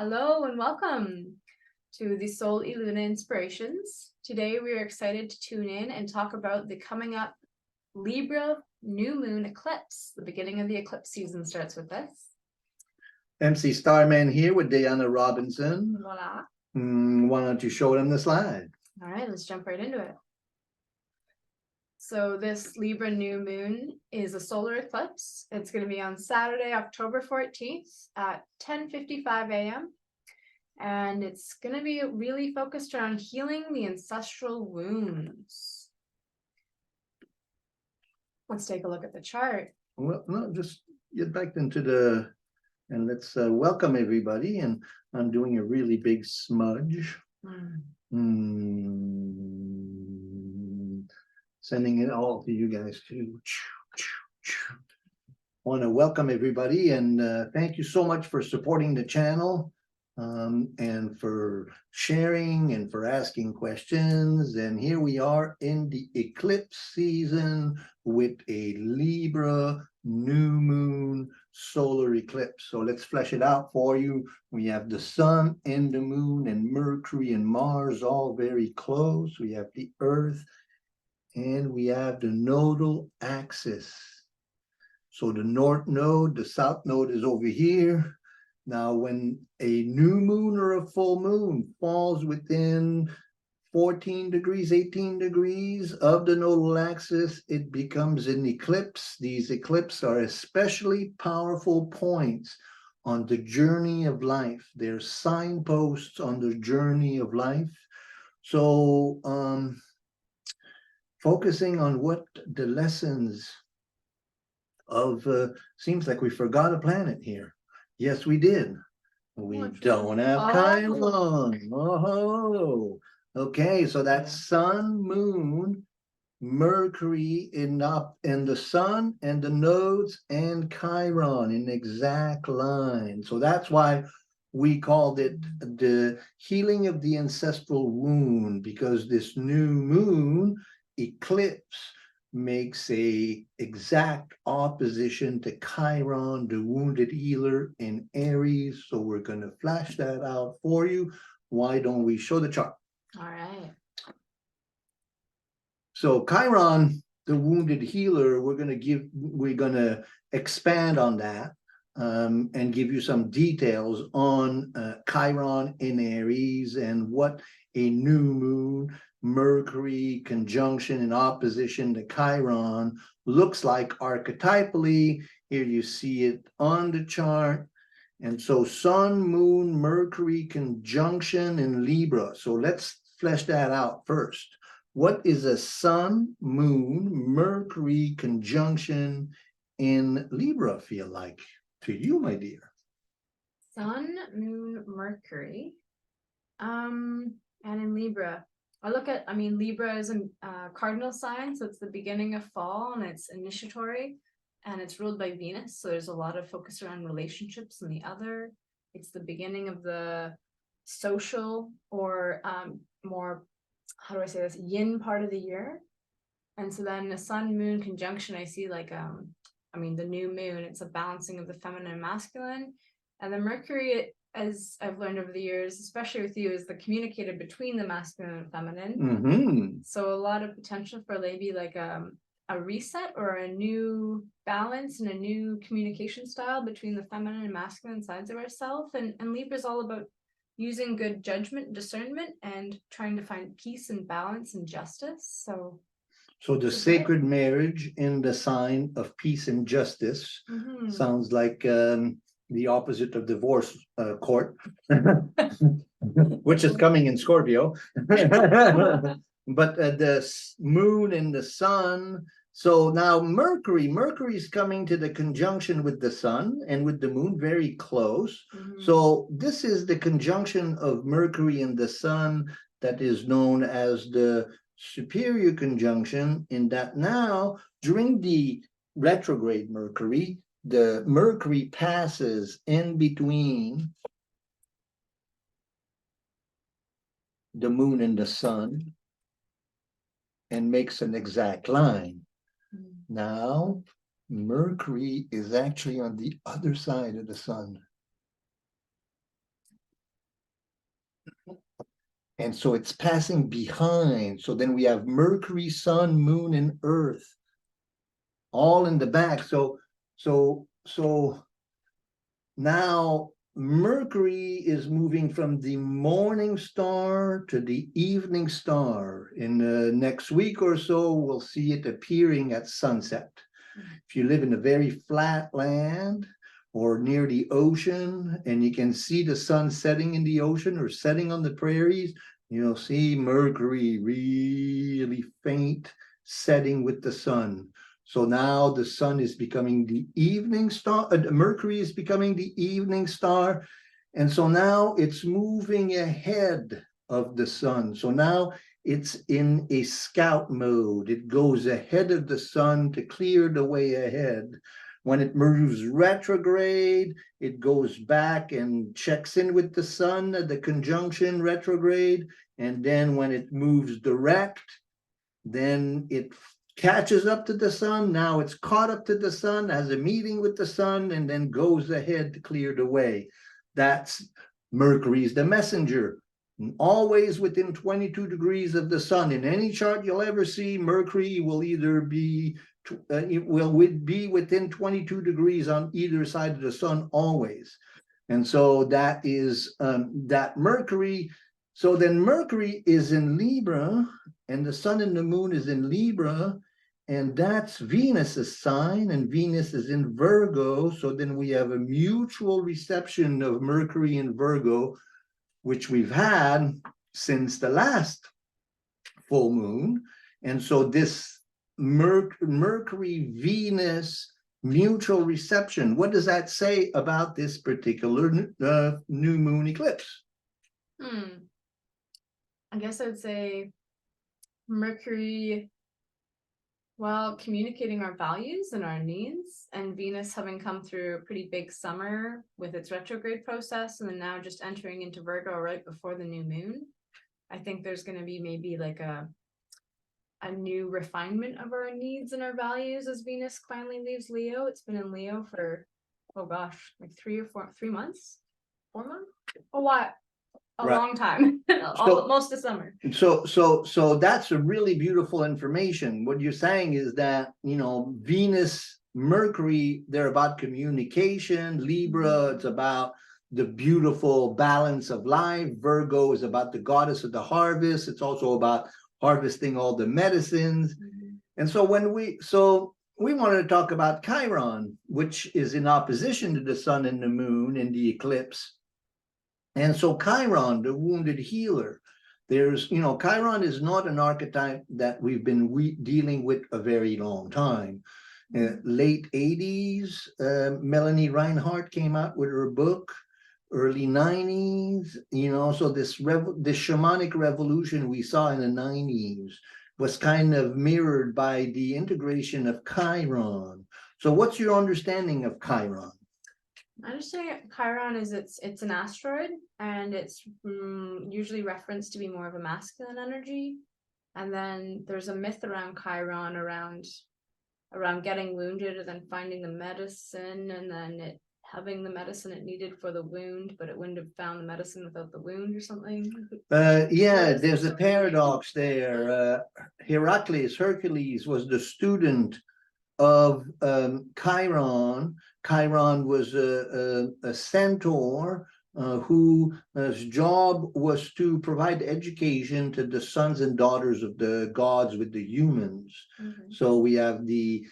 Hello and welcome to the Sol y Luna Inspirations. Today we are excited to tune in and talk about the coming up Libra new moon eclipse. The beginning of the eclipse season starts with this. MC Starman here with Diana Robinson. Voila. Why don't you show them the slide? All right, let's jump right into it. So this Libra new moon is a solar eclipse. It's going to be on Saturday, October 14th at 10:55 a.m. And it's going to be really focused around healing the ancestral wounds. Let's take a look at the chart. Well, no, just get back into and let's welcome everybody. And I'm doing a really big smudge. Sending it all to you guys too. Want to welcome everybody and thank you so much for supporting the channel and for sharing and for asking questions. And here we are in the eclipse season with a Libra new moon solar eclipse. So let's flesh it out for you. We have the sun and the moon and Mercury and Mars all very close. We have the earth and we have the nodal axis. So the north node, the south node is over here. Now, when a new moon or a full moon falls within 14 degrees, 18 degrees of the nodal axis, it becomes an eclipse. These eclipses are especially powerful points on the journey of life. They're signposts on the journey of life. So, focusing on what the lessons of, seems like we forgot a planet here. Yes, we did. We don't have Chiron. Oh, okay. So that's sun, moon, Mercury in the sun and the nodes and Chiron in exact line. So that's why we called it the healing of the ancestral wound, because this new moon eclipse makes a exact opposition to Chiron, the wounded healer in Aries. So we're going to flash that out for you. Why don't we show the chart? All right. So Chiron, the wounded healer, we're going to expand on that and give you some details on Chiron in Aries and what a new moon, Mercury conjunction in opposition to Chiron looks like archetypally. Here you see it on the chart. And so sun, moon, Mercury conjunction in Libra. So let's flesh that out first. What is a sun, moon, Mercury conjunction in Libra feel like to you, my dear? Sun, moon, Mercury. And in Libra. Libra is a cardinal sign, so it's the beginning of fall and it's initiatory and it's ruled by Venus. So there's a lot of focus around relationships and the other. It's the beginning of the social or more, how do I say this, yin part of the year. And so then the sun moon conjunction, I see like, the new moon, it's a balancing of the feminine and masculine. And the Mercury, as I've learned over the years, especially with you, is the communicator between the masculine and feminine. So a lot of potential for maybe like a reset or a new balance and a new communication style between the feminine and masculine sides of ourselves. And Libra is all about using good judgment, discernment, and trying to find peace and balance and justice. So the sacred marriage in the sign of peace and justice sounds like the opposite of divorce court, which is coming in Scorpio. But the moon and the sun. So now Mercury is coming to the conjunction with the sun and with the moon very close. So this is the conjunction of Mercury and the sun that is known as the superior conjunction, in that now during the retrograde Mercury, the Mercury passes in between the moon and the sun and makes an exact line. Now, Mercury is actually on the other side of the sun. And so it's passing behind. So then we have Mercury, Sun, Moon, and Earth all in the back. So now Mercury is moving from the morning star to the evening star. In the next week or so, we'll see it appearing at sunset. If you live in a very flat land or near the ocean and you can see the sun setting in the ocean or setting on the prairies, you'll see Mercury really faint setting with the sun. So now the sun is becoming the evening star, Mercury is becoming the evening star. And so now it's moving ahead of the sun. So now it's in a scout mode. It goes ahead of the sun to clear the way ahead. When it moves retrograde, it goes back and checks in with the sun at the conjunction retrograde. And then when it moves direct, then it catches up to the sun. Now it's caught up to the sun, has a meeting with the sun, and then goes ahead to clear the way. That's Mercury's the messenger. Always within 22 degrees of the sun. In any chart you'll ever see, Mercury will either be within 22 degrees on either side of the sun always. And so that is that Mercury. So then Mercury is in Libra, and the sun and the moon is in Libra, and that's Venus's sign, and Venus is in Virgo. So then we have a mutual reception of Mercury and Virgo, which we've had since the last full moon. And so this Mercury-Venus mutual reception, what does that say about this particular new moon eclipse? I guess I would say Mercury, well, communicating our values and our needs, and Venus having come through a pretty big summer with its retrograde process, and then now just entering into Virgo right before the new moon. I think there's going to be maybe like a new refinement of our needs and our values as Venus finally leaves Leo. It's been in Leo for, oh gosh, like 3 months, 4 months, a while. Right. Long time. Most of summer. So that's a really beautiful information. What you're saying is that, you know, Venus, Mercury, they're about communication. Libra, it's about the beautiful balance of life. Virgo is about the goddess of the harvest. It's also about harvesting all the medicines. And so we wanted to talk about Chiron, which is in opposition to the sun and the moon in the eclipse. And so Chiron, the wounded healer, Chiron is not an archetype that we've been dealing with a very long time. Late 80s, Melanie Reinhardt came out with her book, early 90s, so this shamanic revolution we saw in the 90s was kind of mirrored by the integration of Chiron. So what's your understanding of Chiron? I understand Chiron is it's an asteroid, and it's usually referenced to be more of a masculine energy. And then there's a myth around Chiron around getting wounded and then finding the medicine, and then it having the medicine it needed for the wound, but it wouldn't have found the medicine without the wound or something. Yeah, there's a paradox there. Hercules was the student of Chiron. Chiron was a centaur whose job was to provide education to the sons and daughters of the gods with the humans. So we have the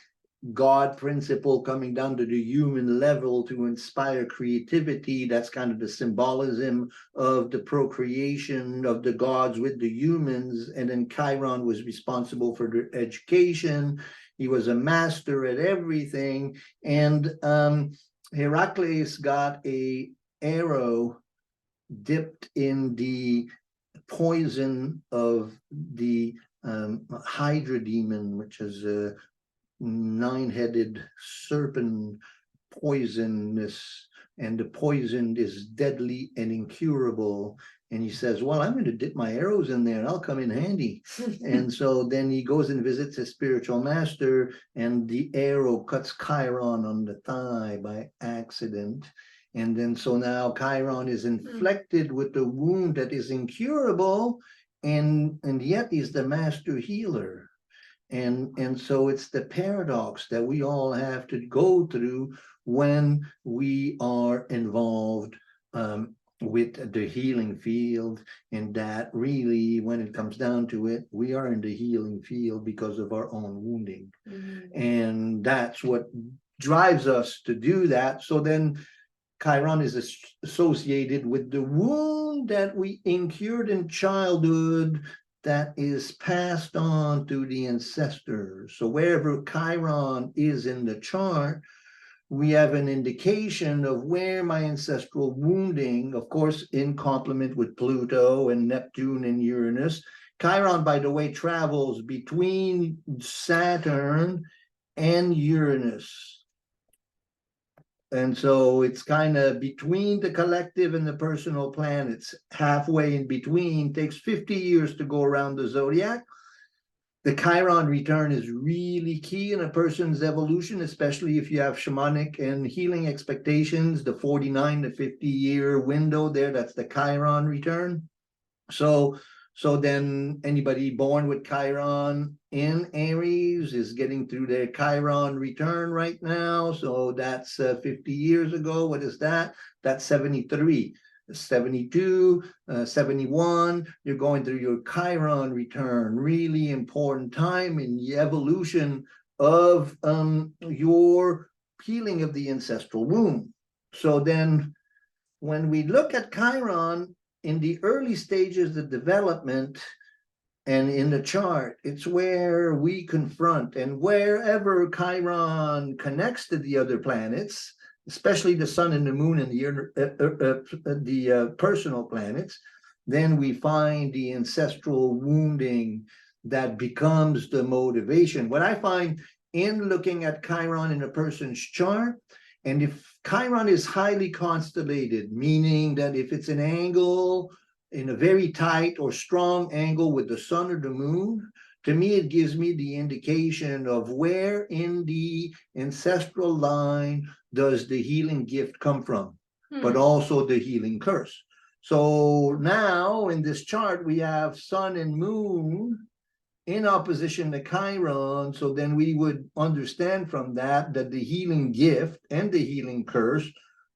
God principle coming down to the human level to inspire creativity. That's kind of the symbolism of the procreation of the gods with the humans. And then Chiron was responsible for their education. He was a master at everything. And Heracles got an arrow dipped in the poison of the Hydra demon, which is a 9-headed serpent, poisonous, and the poison is deadly and incurable. And he says, well, I'm going to dip my arrows in there and I'll come in handy. And so then he goes and visits his spiritual master, and the arrow cuts Chiron on the thigh by accident. And then so now Chiron is inflicted with the wound that is incurable, and yet he's the master healer. And so it's the paradox that we all have to go through when we are involved with the healing field, and that really, when it comes down to it, we are in the healing field because of our own wounding. And that's what drives us to do that. So then Chiron is associated with the wound that we incurred in childhood that is passed on to the ancestors. So wherever Chiron is in the chart, we have an indication of where my ancestral wounding, of course, in complement with Pluto and Neptune and Uranus. Chiron, by the way, travels between Saturn and Uranus. And so it's kind of between the collective and the personal planets, halfway in between. Takes 50 years to go around the zodiac. The Chiron return is really key in a person's evolution, especially if you have shamanic and healing expectations, the 49 to 50-year window there, that's the Chiron return. So then anybody born with Chiron in Aries is getting through their Chiron return right now. So that's 50 years ago. What is that? That's 73. 72, 71, you're going through your Chiron return, really important time in the evolution of your healing of the ancestral womb. So then when we look at Chiron in the early stages of development and in the chart, it's where we confront, and wherever Chiron connects to the other planets, especially the sun and the moon and the personal planets, then we find the ancestral wounding that becomes the motivation. What I find in looking at Chiron in a person's chart, and if Chiron is highly constellated, meaning that if it's an angle in a very tight or strong angle with the sun or the moon, to me, it gives me the indication of where in the ancestral line does the healing gift come from, but also the healing curse. So now in this chart, we have sun and moon in opposition to Chiron. So then we would understand from that that the healing gift and the healing curse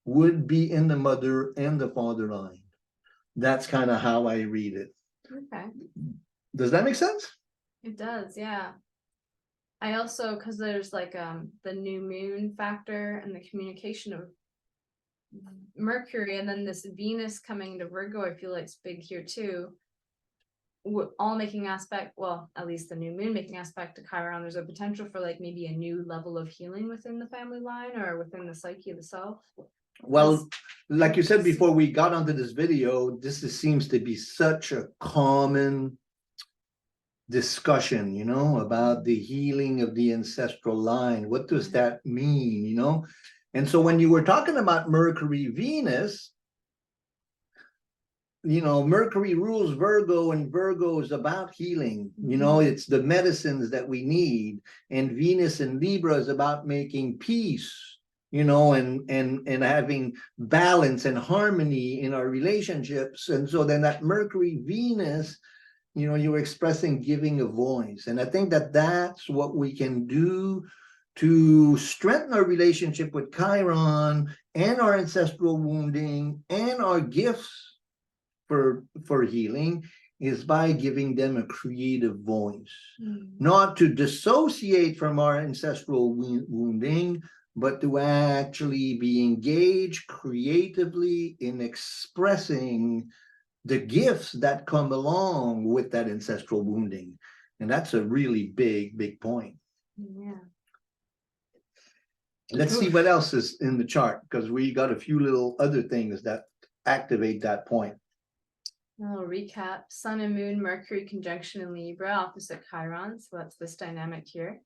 would be in the mother and the father line. That's kind of how I read it. Okay. Does that make sense? It does, yeah. I also, because there's like the new moon factor and the communication of Mercury, and then this Venus coming to Virgo, I feel like it's big here too. All making aspect, well, at least the new moon making aspect to Chiron, there's a potential for like maybe a new level of healing within the family line or within the psyche of the self. Well, like you said before we got onto this video, seems to be such a common discussion, you know, about the healing of the ancestral line. What does that mean, you know? And so when you were talking about Mercury, Venus, you know, Mercury rules Virgo, and Virgo is about healing. You know, it's the medicines that we need. And Venus and Libra is about making peace, you know, and having balance and harmony in our relationships. And so then that Mercury, Venus, you know, you're expressing giving a voice. And I think that that's what we can do to strengthen our relationship with Chiron and our ancestral wounding and our gifts for healing, is by giving them a creative voice, not to dissociate from our ancestral wounding, but to actually be engaged creatively in expressing the gifts that come along with that ancestral wounding. And that's a really big point. Yeah. Let's see what else is in the chart, because we got a few little other things that activate that point. A little recap: Sun and Moon, Mercury conjunction in Libra, opposite Chiron. So that's this dynamic here.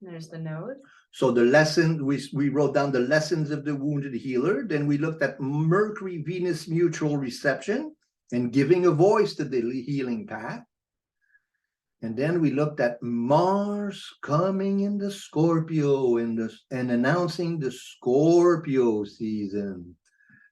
And there's the node. So the lesson, we wrote down the lessons of the wounded healer. Then we looked at Mercury, Venus mutual reception and giving a voice to the healing path. And then we looked at Mars coming into Scorpio and announcing the Scorpio season.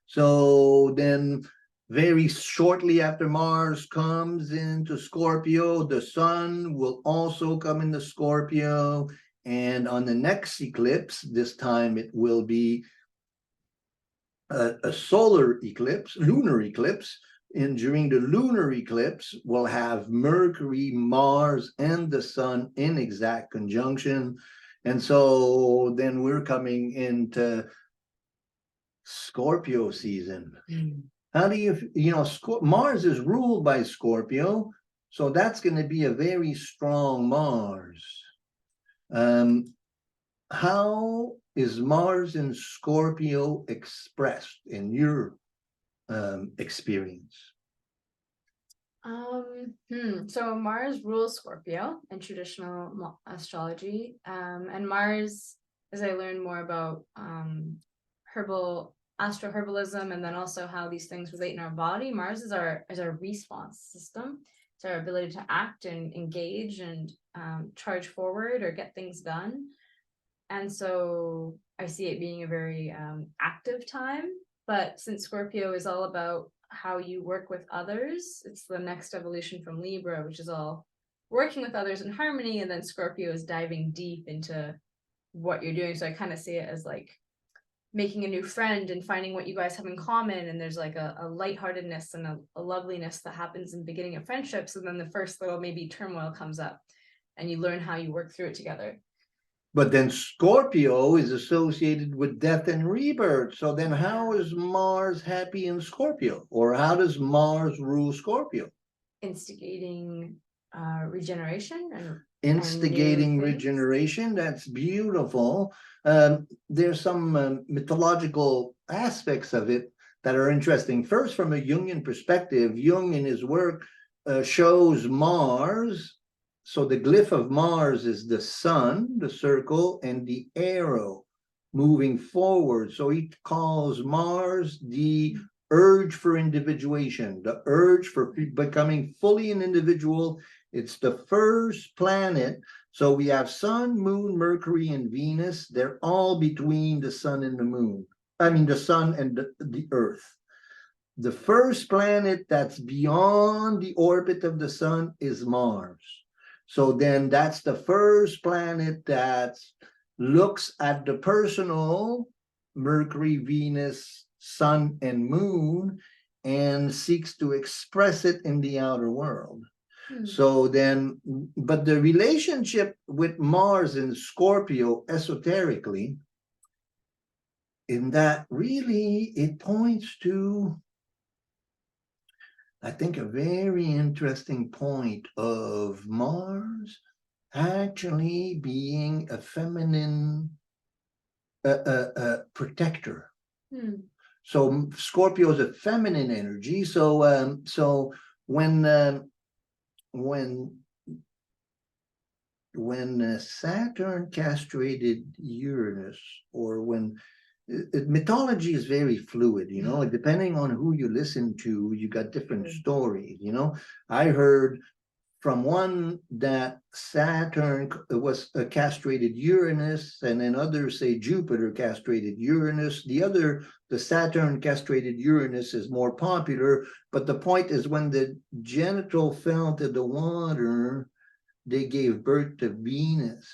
So then very shortly after Mars comes into Scorpio, the sun will also come into Scorpio. And on the next eclipse, this time it will be a solar eclipse, lunar eclipse. And during the lunar eclipse, we'll have Mercury, Mars, and the sun in exact conjunction. And so then we're coming into Scorpio season. How do you know, Mars is ruled by Scorpio, so that's going to be a very strong Mars. How is Mars in Scorpio expressed in your experience? So Mars rules Scorpio in traditional astrology. And Mars, as I learn more about astroherbalism, and then also how these things relate in our body, Mars is our response system. It's our ability to act and engage and charge forward or get things done. And so I see it being a very active time. But since Scorpio is all about how you work with others, it's the next evolution from Libra, which is all working with others in harmony. And then Scorpio is diving deep into what you're doing. So I kind of see it as like making a new friend and finding what you guys have in common. And there's like a lightheartedness and a loveliness that happens in the beginning of friendships. And then the first little maybe turmoil comes up and you learn how you work through it together. But then Scorpio is associated with death and rebirth. So then how is Mars happy in Scorpio? Or how does Mars rule Scorpio? Instigating regeneration and instigating regeneration. That's beautiful. There's some mythological aspects of it that are interesting. First, from a Jungian perspective, Jung in his work shows Mars. So the glyph of Mars is the sun, the circle, and the arrow moving forward. So he calls Mars the urge for individuation, the urge for becoming fully an individual. It's the first planet. So we have Sun, Moon, Mercury, and Venus. They're all between the sun and the moon. I mean, the sun and the earth. The first planet that's beyond the orbit of the sun is Mars. So then that's the first planet that looks at the personal, Mercury, Venus, sun, and moon, and seeks to express it in the outer world. So then, but the relationship with Mars in Scorpio esoterically, in that really it points to, I think, a very interesting point of Mars actually being a feminine protector. So Scorpio is a feminine energy. So when Saturn castrated Uranus, or when mythology is very fluid, you know, depending on who you listen to, you got different stories, you know. I heard from one that Saturn was castrated Uranus, and then others say Jupiter castrated Uranus. The Saturn castrated Uranus is more popular, but the point is when the genital fell to the water, they gave birth to Venus.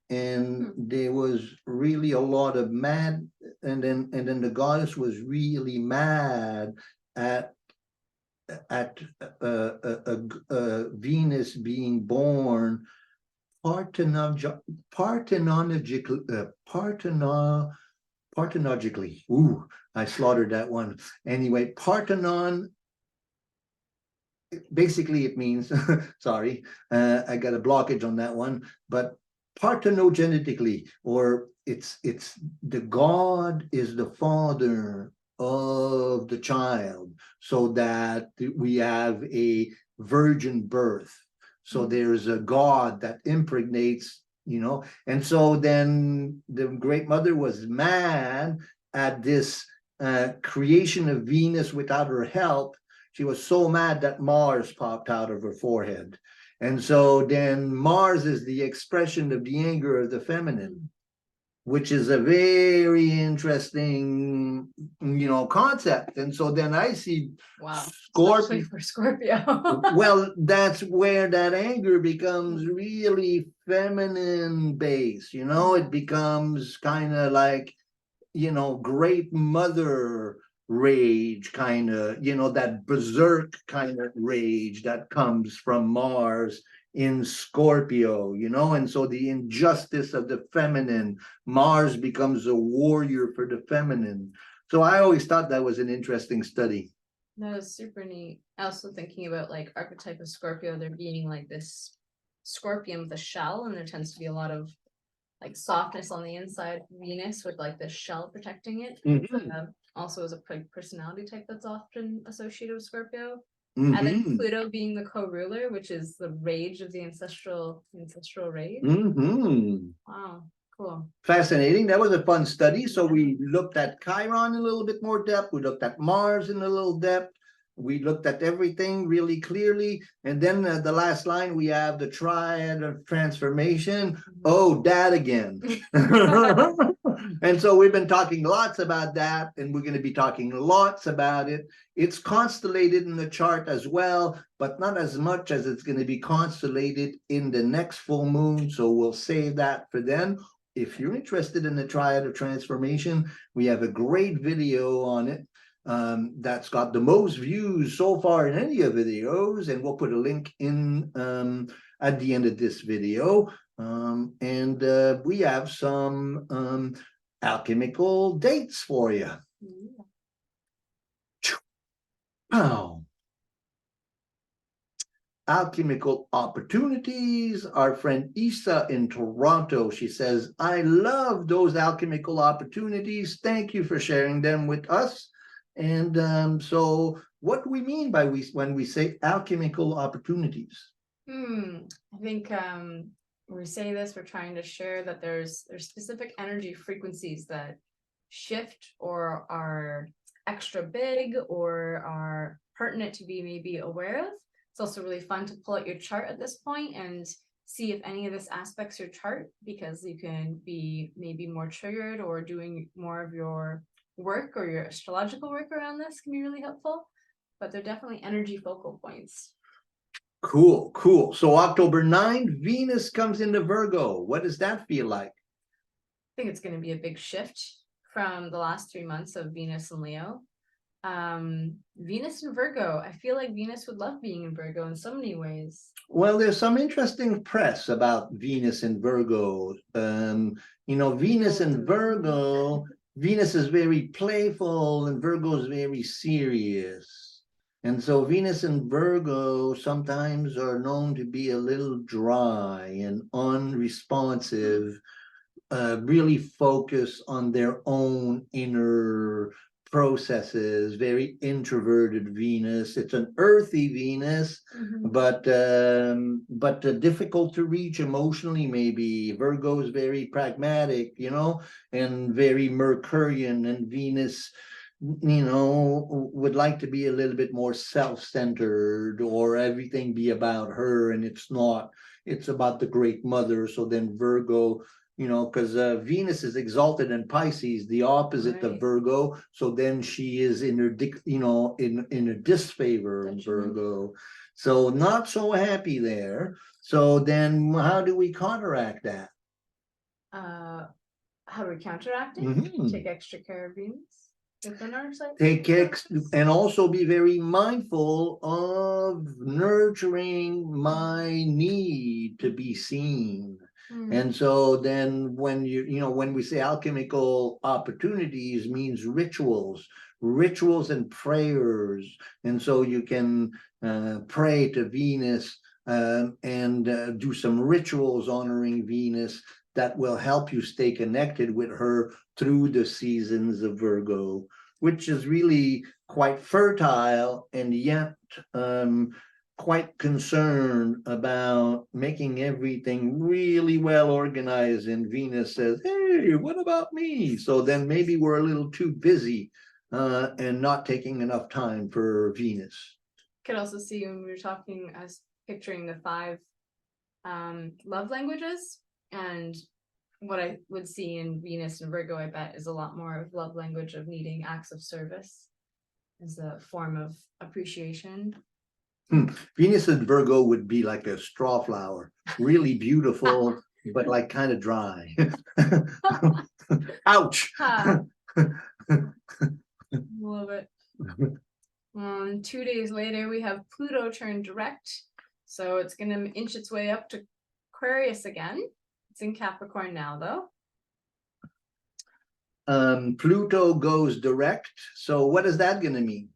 And there was really a lot of mad, and then the goddess was really mad at Venus being born parthenogically. Ooh, I slaughtered that one. Anyway, Parthenon, basically it means, sorry, I got a blockage on that one, but parthenogenetically, or it's the god is the father of the child, so that we have a virgin birth. So there's a god that impregnates, you know. And so then the Great Mother was mad at this creation of Venus without her help. She was so mad that Mars popped out of her forehead. And so then Mars is the expression of the anger of the feminine, which is a very interesting, you concept. And so then I see Wow. Scorpio. Especially for Scorpio. Well, that's where that anger becomes really feminine based, it becomes kind of like, great mother rage, kind of, that berserk kind of rage that comes from Mars in Scorpio, and so the injustice of the feminine, Mars becomes a warrior for the feminine. So I always thought that was an interesting study. That is super neat. Also thinking about like archetype of Scorpio, there being like this scorpion with a shell, and there tends to be a lot of like softness on the inside, Venus with like this shell protecting it. Also as a personality type that's often associated with Scorpio. And then Pluto being the co-ruler, which is the rage of the ancestral rage. Wow, cool. Fascinating. That was a fun study. So we looked at Chiron in a little bit more depth. We looked at Mars in a little depth. We looked at everything really clearly. And then the last line, we have the triad of transformation. Oh, that again. And so we've been talking lots about that, and we're going to be talking lots about it. It's constellated in the chart as well, but not as much as it's going to be constellated in the next full moon. So we'll save that for then. If you're interested in the triad of transformation, we have a great video on it. That's got the most views so far in any of the videos, and we'll put a link in at the end of this video. And we have some alchemical dates for you. Wow. Alchemical opportunities. Our friend Isa in Toronto, she says, I love those alchemical opportunities. Thank you for sharing them with us. And so what do we mean by when we say alchemical opportunities? I think when we say this, we're trying to share that there's specific energy frequencies that shift or are extra big or are pertinent to be maybe aware of. It's also really fun to pull out your chart at this point and see if any of this aspects your chart, because you can be maybe more triggered, or doing more of your work or your astrological work around this can be really helpful. But they're definitely energy focal points. Cool, cool. So October 9th, Venus comes into Virgo. What does that feel like? I think it's going to be a big shift from the last 3 months of Venus and Leo. Venus and Virgo, I feel like Venus would love being in Virgo in so many ways. Well, there's some interesting press about Venus and Virgo. Venus and Virgo, Venus is very playful and Virgo is very serious. And so Venus and Virgo sometimes are known to be a little dry and unresponsive, really focus on their own inner processes, very introverted Venus. It's an earthy Venus, but difficult to reach emotionally, maybe. Virgo is very pragmatic, and very Mercurian, and Venus, would like to be a little bit more self-centered, or everything be about her, and it's not. It's about the great mother. So then Virgo, because Venus is exalted in Pisces, the opposite of Virgo. So then she is in her, in a disfavor in Virgo. So not so happy there. So then how do we counteract that? How do we counteract it? Take extra care of Venus within ourselves. And also be very mindful of nurturing my need to be seen. And so then when when we say alchemical opportunities, means rituals and prayers. And so you can pray to Venus and do some rituals honoring Venus that will help you stay connected with her through the seasons of Virgo, which is really quite fertile, and yet quite concerned about making everything really well organized. And Venus says, hey, what about me? So then maybe we're a little too busy and not taking enough time for Venus. Could also see when we were talking, I was picturing the 5 love languages, and what I would see in Venus and Virgo, I bet, is a lot more of love language of needing acts of service as a form of appreciation. Venus and Virgo would be like a straw flower, really beautiful, but like kind of dry. Ouch. Love it. 2 days later, we have Pluto turn direct. So it's going to inch its way up to Aquarius again. It's in Capricorn now, though. Pluto goes direct. So what is that going to mean?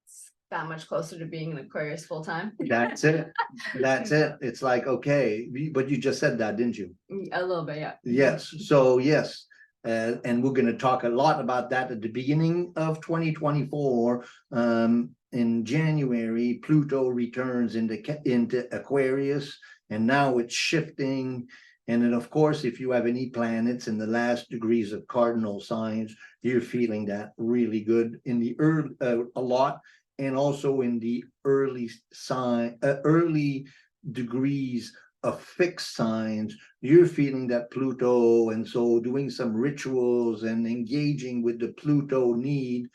It's that much closer to being in Aquarius full time. That's it. That's it. It's like, okay, but you just said that, didn't you? A little bit, yeah. Yes. So yes. And we're going to talk a lot about that at the beginning of 2024. In January, Pluto returns into Aquarius, and now it's shifting. And then, of course, if you have any planets in the last degrees of cardinal signs, you're feeling that really good in the early, a lot, and also in the early degrees of fixed signs, you're feeling that Pluto, and so doing some rituals and engaging with the Pluto need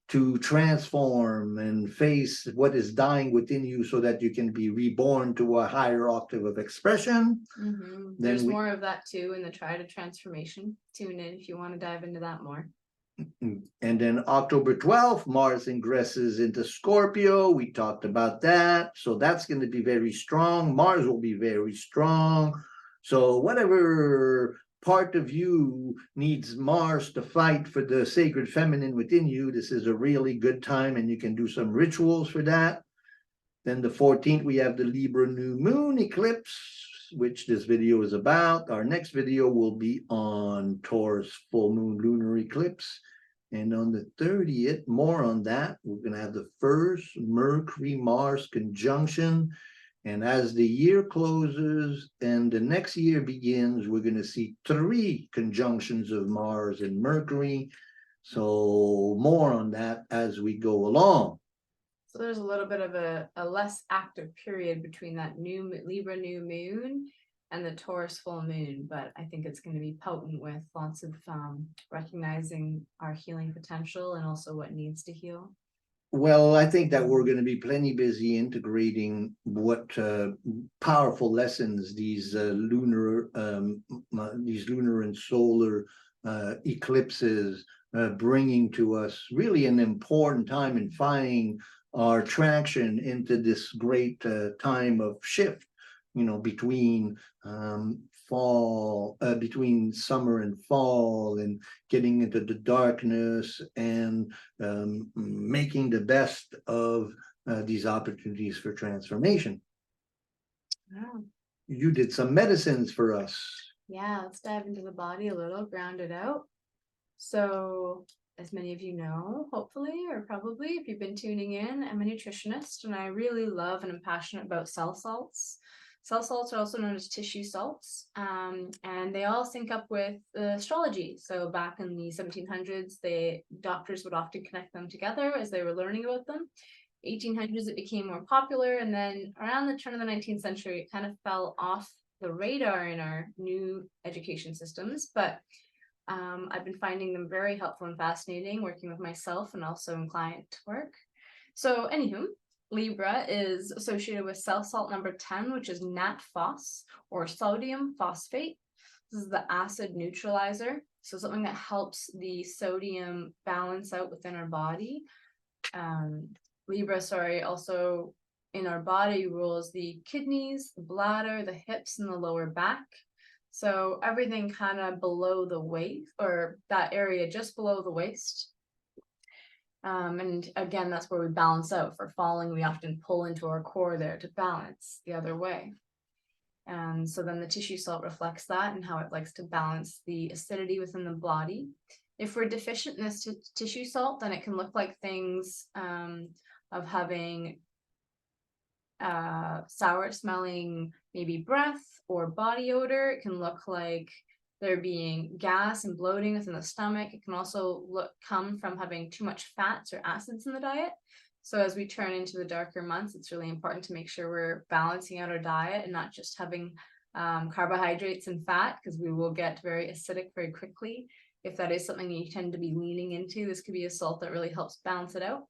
to transform and face what is dying within you so that you can be reborn to a higher octave of expression. There's more of that too in the Triad Transformation. Tune in if you want to dive into that more. And then October 12th, Mars ingresses into Scorpio. We talked about that. So that's going to be very strong. Mars will be very strong. So whatever part of you needs Mars to fight for the sacred feminine within you, this is a really good time, and you can do some rituals for that. Then the 14th, we have the Libra new moon eclipse, which this video is about. Our next video will be on Taurus full moon lunar eclipse. And on the 30th, more on that, we're going to have the first Mercury-Mars conjunction. And as the year closes and the next year begins, we're going to see 3 conjunctions of Mars and Mercury. So more on that as we go along. So there's a little bit of a less active period between that new Libra new moon and the Taurus full moon, but I think it's going to be potent with lots of recognizing our healing potential and also what needs to heal. Well, I think that we're going to be plenty busy integrating what powerful lessons these lunar and solar eclipses bringing to us. Really an important time in finding our traction into this great time of shift, you know, between between summer and fall, and getting into the darkness and making the best of these opportunities for transformation. Wow. You did some medicines for us. Yeah, let's dive into the body a little, ground it out. So, as many of you know, hopefully, or probably, if you've been tuning in, I'm a nutritionist, and I really love and am passionate about cell salts. Cell salts are also known as tissue salts, and they all sync up with astrology. So back in the 1700s, doctors would often connect them together as they were learning about them. 1800s, it became more popular, and then around the turn of the 19th century, it kind of fell off the radar in our new education systems, but I've been finding them very helpful and fascinating, working with myself and also in client work. So anywho, Libra is associated with cell salt number 10, which is NatPhos, or sodium phosphate. This is the acid neutralizer, so something that helps the sodium balance out within our body. Libra, also in our body rules the kidneys, the bladder, the hips, and the lower back. So everything kind of below the waist, or that area just below the waist. And again, that's where we balance out. For falling, we often pull into our core there to balance the other way. And so then the tissue salt reflects that and how it likes to balance the acidity within the body. If we're deficient in this tissue salt, then it can look like things of having sour smelling, maybe breath or body odor. It can look like there being gas and bloating within the stomach. It can also come from having too much fats or acids in the diet. So as we turn into the darker months, it's really important to make sure we're balancing out our diet and not just having carbohydrates and fat, because we will get very acidic very quickly. If that is something you tend to be leaning into, this could be a salt that really helps balance it out.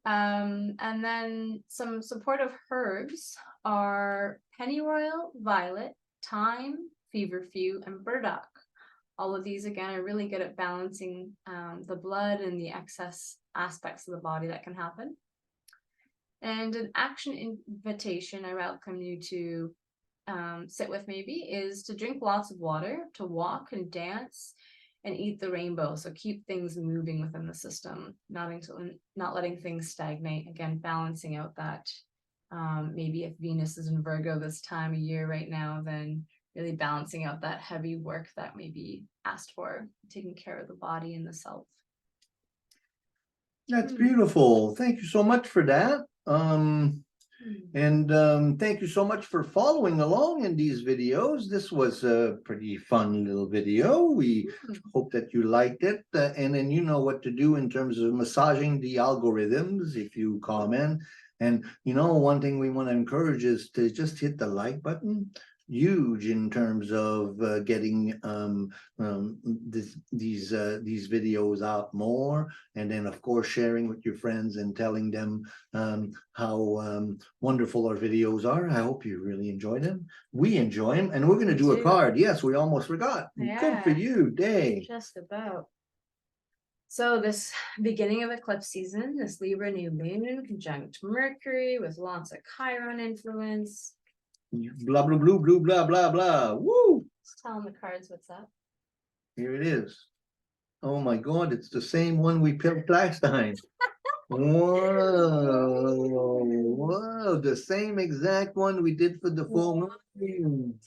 And then some supportive herbs are pennyroyal, violet, thyme, feverfew, and burdock. All of these, again, are really good at balancing the blood and the excess aspects of the body that can happen. And an action invitation I welcome you to sit with maybe is to drink lots of water, to walk and dance, and eat the rainbow. So keep things moving within the system, not letting things stagnate. Again, balancing out that maybe if Venus is in Virgo this time of year right now, then really balancing out that heavy work that may be asked for, taking care of the body and the self. That's beautiful. Thank you so much for that. Thank you so much for following along in these videos. This was a pretty fun little video. We hope that you liked it. And then you know what to do in terms of massaging the algorithms if you comment. And you know, one thing we want to encourage is to just hit the like button. Huge in terms of getting these videos out more, and then of course sharing with your friends and telling them how wonderful our videos are. I hope you really enjoy them. We enjoy them, and we're going to do a card. Yes, we almost forgot. Yeah, good for you, Day. Just about. So this beginning of eclipse season, this Libra new moon conjunct Mercury with lots of Chiron influence. Blah blah blah blah blah blah blah. Woo! Just telling the cards what's up. Here it is. Oh my God! It's the same one we picked last time. Whoa! Whoa! The same exact one we did for the full moon.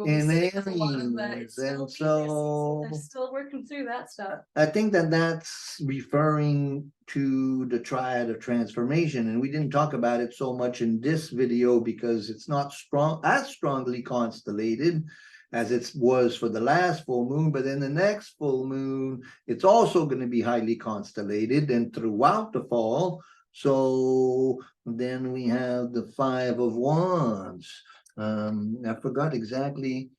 In Aries, and so they're still working through that stuff. I think that that's referring to the triad of transformation, and we didn't talk about it so much in this video because it's not as strongly constellated as it was for the last full moon. But in the next full moon, it's also going to be highly constellated and throughout the fall. So then we have the Five of Wands. I forgot exactly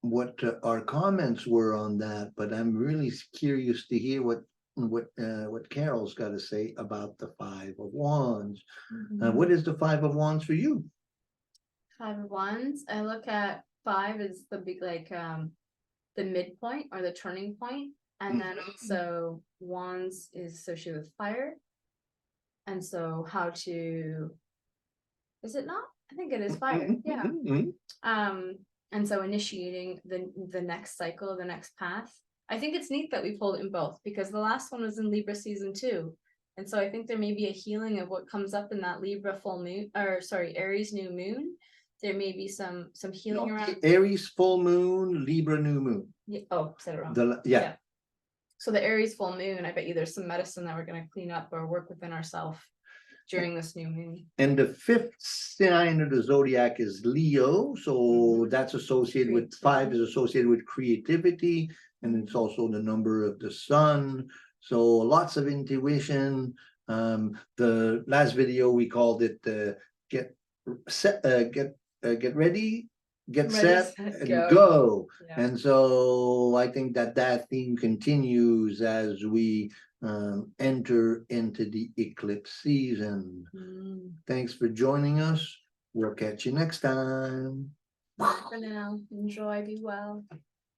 what our comments were on that, but I'm really curious to hear what Carol's got to say about the Five of Wands. What is the Five of Wands for you? Five of Wands. I look at five as the big, like the midpoint or the turning point, and then also Wands is associated with fire. And so how to, is it not? I think it is fire. Yeah. And so initiating the next cycle, the next path. I think it's neat that we pulled in both, because the last one was in Libra season 2. And so I think there may be a healing of what comes up in that Libra full moon, or sorry, Aries new moon. There may be some healing around Aries full moon, Libra new moon. Yeah. Oh, said it wrong. Yeah. So the Aries full moon, I bet you there's some medicine that we're going to clean up or work within ourselves during this new moon. And the fifth sign of the zodiac is Leo. So that's associated with, 5 is associated with creativity. And it's also the number of the sun. So lots of intuition. The last video we called it get ready, get set, and go. Yeah. And so I think that theme continues as we enter into the eclipse season. Thanks for joining us. We'll catch you next time. Bye for now. Enjoy. Be well.